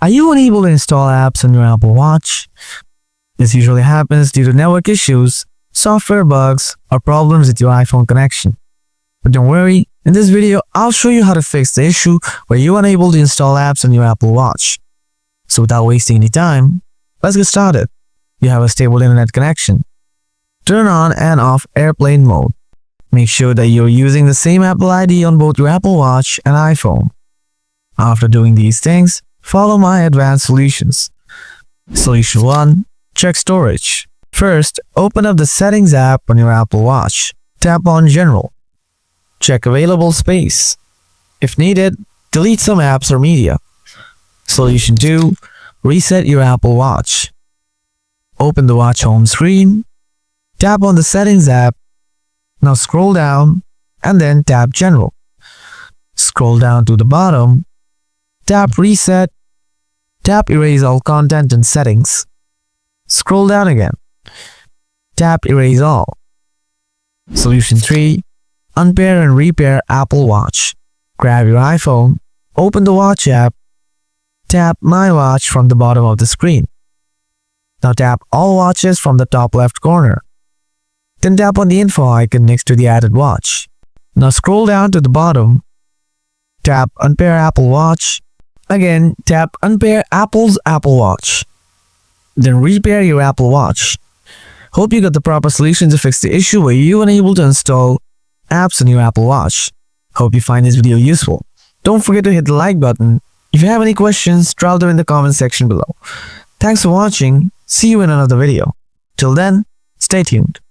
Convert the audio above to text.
Are you unable to install apps on your Apple Watch? This usually happens due to network issues, software bugs, or problems with your iPhone connection. But don't worry, in this video, I'll show you how to fix the issue where you're unable to install apps on your Apple Watch. So without wasting any time, let's get started. You have a stable internet connection. Turn on and off airplane mode. Make sure that you're using the same Apple ID on both your Apple Watch and iPhone. After doing these things, follow my advanced solutions. Solution 1. Check storage. First, open up the Settings app on your Apple Watch. Tap on General. Check available space. If needed, delete some apps or media. Solution 2. Reset your Apple Watch. Open the watch home screen. Tap on the Settings app. Now scroll down and then tap General. Scroll down to the bottom. Tap Reset. Tap Erase all content and settings. Scroll down again. Tap Erase all. Solution 3. Unpair and repair Apple Watch. Grab your iPhone. Open the Watch app. Tap My Watch from the bottom of the screen. Now tap All Watches from the top left corner. Then tap on the info icon next to the added watch. Now scroll down to the bottom. Tap Unpair Apple Watch. Again, tap Unpair Apple's Apple Watch. Then repair your Apple Watch. Hope you got the proper solution to fix the issue where you're unable to install apps on your Apple Watch. Hope you find this video useful. Don't forget to hit the like button. If you have any questions, drop them in the comment section below. Thanks for watching. See you in another video. Till then, stay tuned.